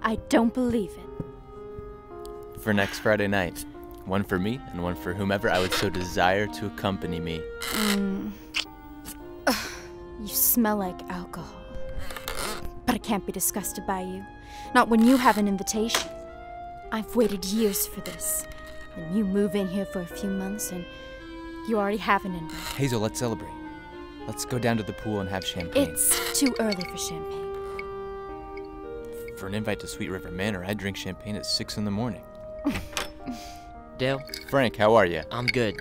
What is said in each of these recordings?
I don't believe it. For next Friday night. One for me, and one for whomever I would so desire to accompany me. Ugh, you smell like alcohol. But I can't be disgusted by you. Not when you have an invitation. I've waited years for this. And you move in here for a few months, and you already have an invite. Hazel, let's celebrate. Let's go down to the pool and have champagne. It's too early for champagne. For an invite to Sweet River Manor, I drink champagne at 6 in the morning. Dale? Frank, how are you? I'm good.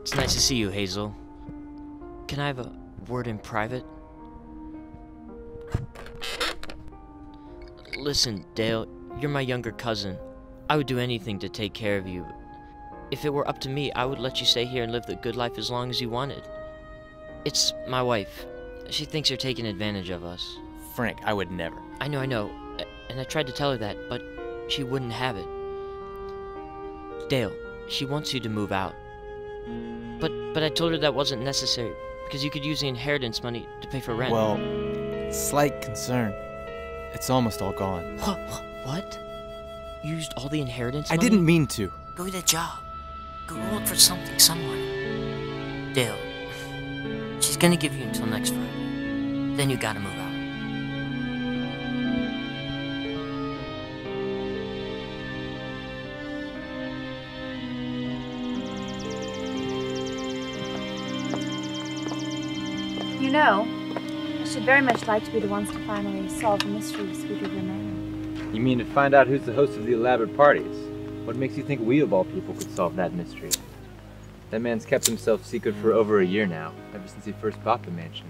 It's nice to see you, Hazel. Can I have a word in private? Listen, Dale, you're my younger cousin. I would do anything to take care of you. If it were up to me, I would let you stay here and live the good life as long as you wanted. It's my wife. She thinks you're taking advantage of us. Frank, I would never. I know. And I tried to tell her that, but she wouldn't have it. Dale, she wants you to move out. But I told her that wasn't necessary, because you could use the inheritance money to pay for rent. Well, slight concern. It's almost all gone. What? You used all the inheritance money? I didn't mean to. Go get a job. Go look for something somewhere. Dale, she's gonna give you until next Friday. Then you gotta move out. You know, I should very much like to be the ones to finally solve the mystery of Sweet River Manor. You mean to find out who's the host of the elaborate parties? What makes you think we of all people could solve that mystery? That man's kept himself secret for over a year now, ever since he first bought the mansion.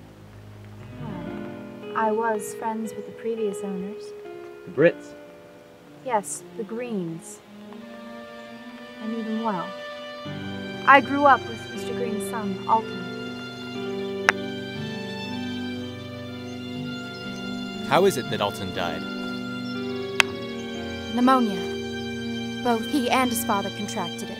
Well, I was friends with the previous owners. The Brits? Yes, the Greens. I knew them well. I grew up with Mr. Green's son, Alton. How is it that Alton died? Pneumonia. Both he and his father contracted it.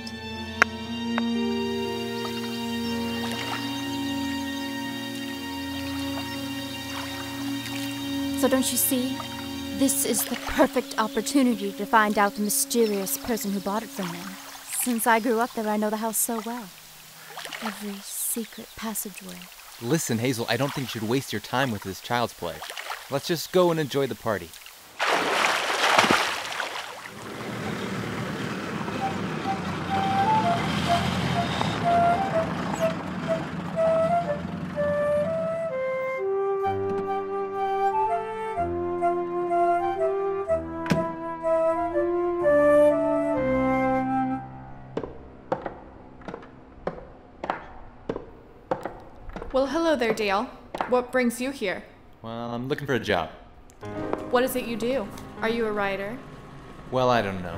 So don't you see? This is the perfect opportunity to find out the mysterious person who bought it from them. Since I grew up there, I know the house so well. Every secret passageway. Listen, Hazel, I don't think you should waste your time with this child's play. Let's just go and enjoy the party. Well, hello there, Dale. What brings you here? Well, I'm looking for a job. What is it you do? Are you a writer? Well, I don't know.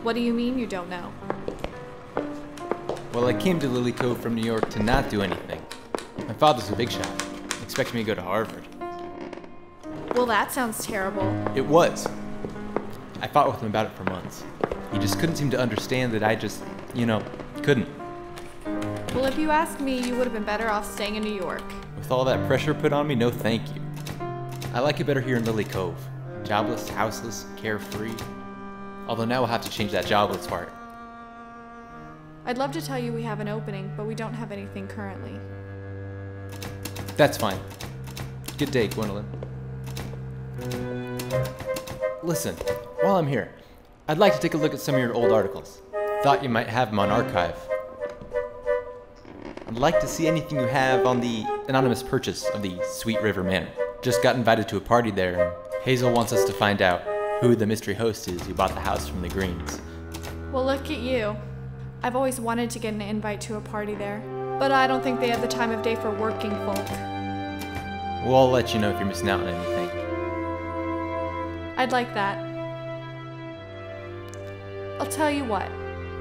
What do you mean you don't know? Well, I came to Lilly Cove from New York to not do anything. My father's a big shot. He expects me to go to Harvard. Well, that sounds terrible. It was. I fought with him about it for months. He just couldn't seem to understand that I just, couldn't. Well, if you ask me, you would have been better off staying in New York. With all that pressure put on me, no thank you. I like it better here in Lilly Cove. Jobless, houseless, carefree. Although now we'll have to change that jobless part. I'd love to tell you we have an opening, but we don't have anything currently. That's fine. Good day, Gwendolyn. Listen, while I'm here, I'd like to take a look at some of your old articles. Thought you might have them on archive. I'd like to see anything you have on the anonymous purchase of the Sweet River Manor. Just got invited to a party there, and Hazel wants us to find out who the mystery host is who bought the house from the Greens. Well, look at you. I've always wanted to get an invite to a party there, but I don't think they have the time of day for working folk. Well, I'll let you know if you're missing out on anything. I'd like that. I'll tell you what.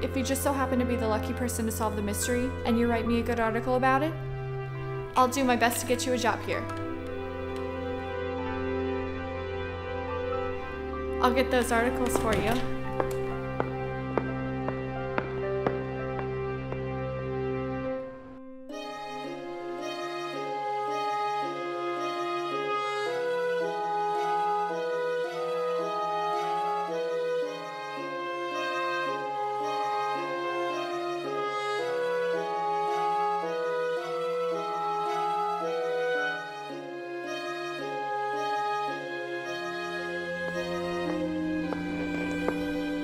If you just so happen to be the lucky person to solve the mystery, and you write me a good article about it, I'll do my best to get you a job here. I'll get those articles for you.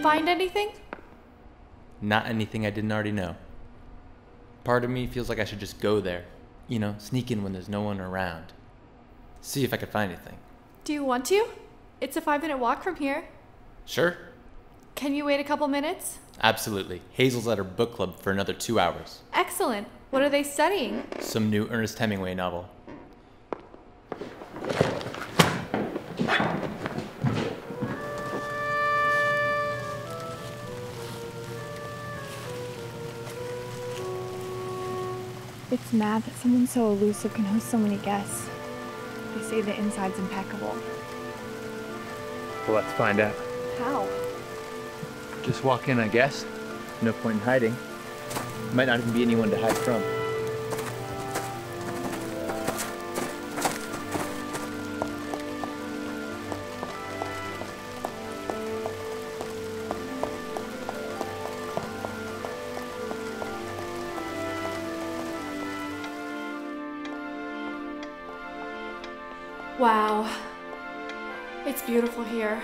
Find anything? Not anything I didn't already know. Part of me feels like I should just go there. You know, sneak in when there's no one around. See if I could find anything. Do you want to? It's a 5-minute walk from here. Sure. Can you wait a couple minutes? Absolutely. Hazel's at her book club for another 2 hours. Excellent. What are they studying? Some new Ernest Hemingway novel. It's mad that someone so elusive can host so many guests. They say the inside's impeccable. Well, let's find out. How? Just walk in, I guess. No point in hiding. Might not even be anyone to hide from. Wow. It's beautiful here.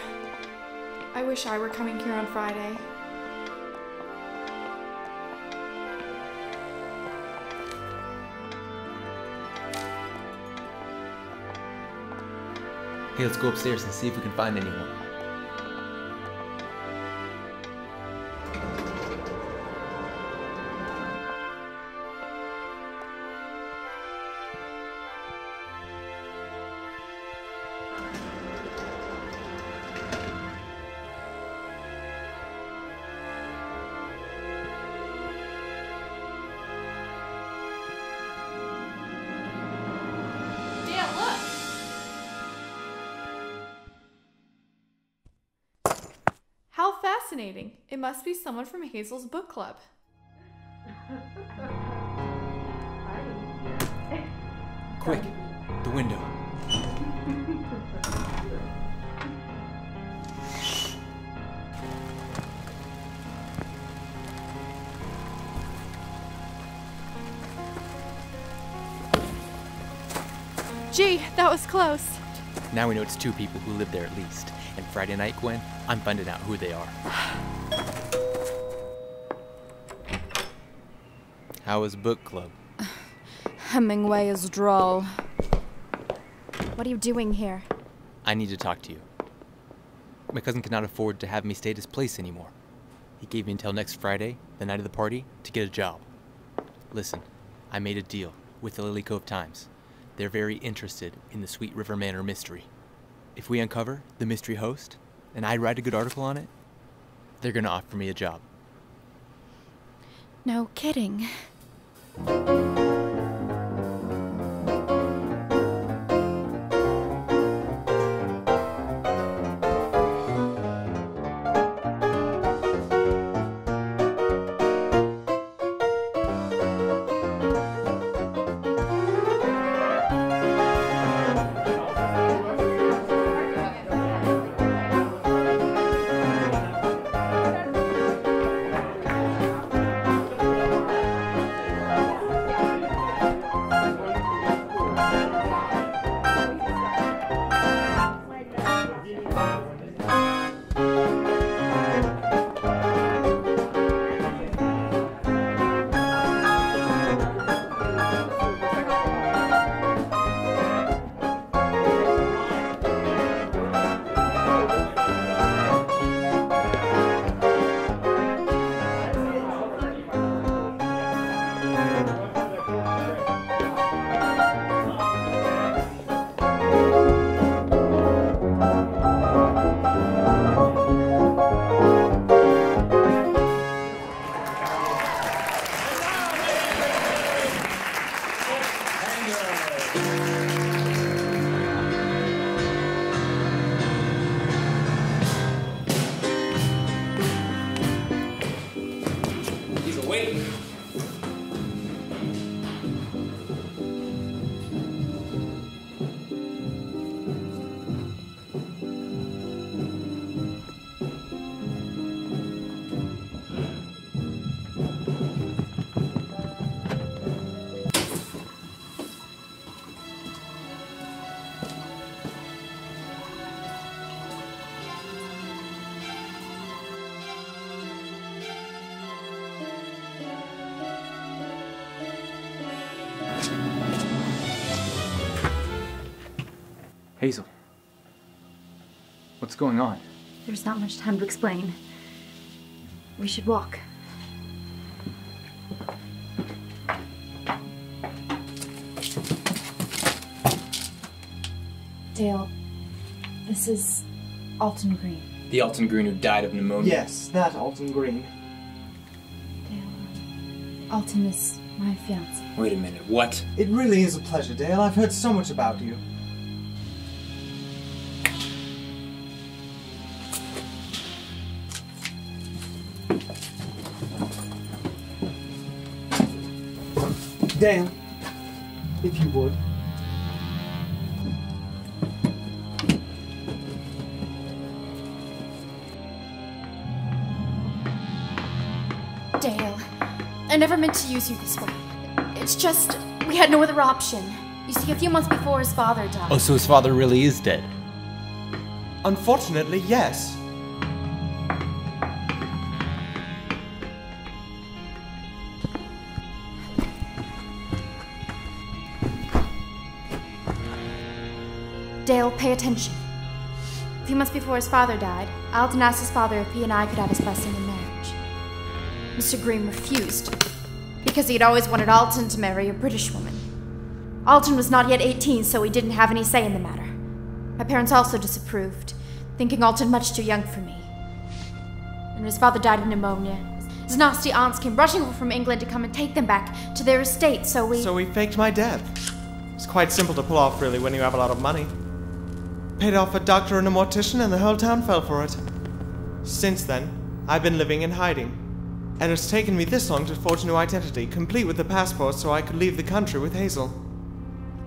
I wish I were coming here on Friday. Hey, let's go upstairs and see if we can find anyone. How fascinating. It must be someone from Hazel's book club. Quick, the window. Gee, that was close. Now we know it's 2 people who live there at least. And Friday night, Gwen, I'm finding out who they are. How was book club? Hemingway is droll. What are you doing here? I need to talk to you. My cousin cannot afford to have me stay at his place anymore. He gave me until next Friday, the night of the party, to get a job. Listen, I made a deal with the Lilly Cove Times. They're very interested in the Sweet River Manor mystery. If we uncover the mystery host, and I write a good article on it, they're gonna offer me a job. No kidding. Hazel. What's going on? There's not much time to explain. We should walk. Dale, this is Alton Green. The Alton Green who died of pneumonia? Yes, that Alton Green. Dale, Alton is my fiance. Wait a minute, what? It really is a pleasure, Dale. I've heard so much about you. Dale, if you would. Dale, I never meant to use you this way. It's just, we had no other option. You see, a few months before his father died. Oh, so his father really is dead? Unfortunately, yes. Dale, pay attention. A few months before his father died, Alton asked his father if he and I could have his blessing in marriage. Mr. Green refused, because he had always wanted Alton to marry a British woman. Alton was not yet 18, so he didn't have any say in the matter. My parents also disapproved, thinking Alton much too young for me. And when his father died of pneumonia, his nasty aunts came rushing over from England to come and take them back to their estate, so we... So we faked my death. It's quite simple to pull off, really, when you have a lot of money. Paid off a doctor and a mortician, and the whole town fell for it. Since then, I've been living in hiding. And it's taken me this long to forge a new identity, complete with the passport, so I could leave the country with Hazel.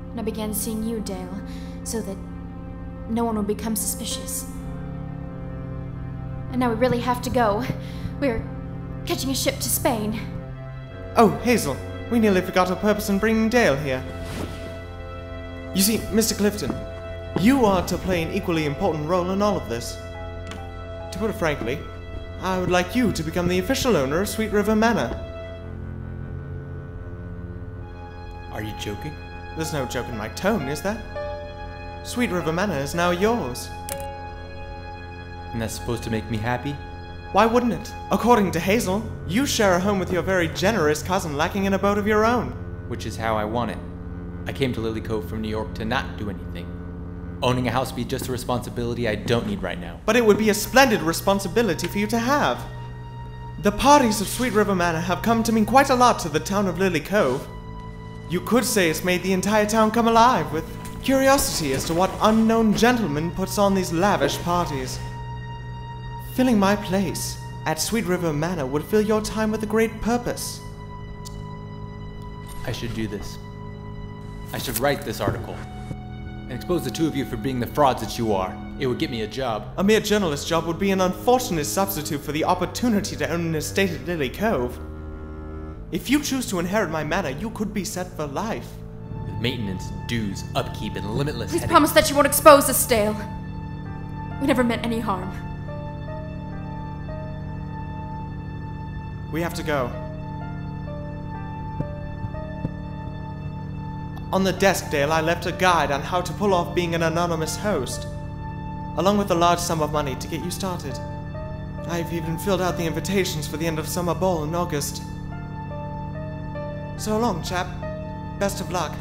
And I began seeing you, Dale, so that no one would become suspicious. And now we really have to go. We're catching a ship to Spain. Oh, Hazel, we nearly forgot our purpose in bringing Dale here. You see, Mr. Clifton, you are to play an equally important role in all of this. To put it frankly, I would like you to become the official owner of Sweet River Manor. Are you joking? There's no joke in my tone, is there? Sweet River Manor is now yours. And that's supposed to make me happy? Why wouldn't it? According to Hazel, you share a home with your very generous cousin lacking in a boat of your own. Which is how I want it. I came to Lilly Cove from New York to not do anything. Owning a house would be just a responsibility I don't need right now. But it would be a splendid responsibility for you to have. The parties of Sweet River Manor have come to mean quite a lot to the town of Lilly Cove. You could say it's made the entire town come alive with curiosity as to what unknown gentleman puts on these lavish parties. Filling my place at Sweet River Manor would fill your time with a great purpose. I should do this. I should write this article and expose the two of you for being the frauds that you are. It would get me a job. A mere journalist job would be an unfortunate substitute for the opportunity to own an estate at Lilly Cove. If you choose to inherit my manor, you could be set for life. With maintenance, dues, upkeep, and limitless Please headache. promise that you won't expose us, Dale. We never meant any harm. We have to go. On the desk, Dale, I left a guide on how to pull off being an anonymous host, along with a large sum of money to get you started. I've even filled out the invitations for the end of summer ball in August. So long, chap. Best of luck.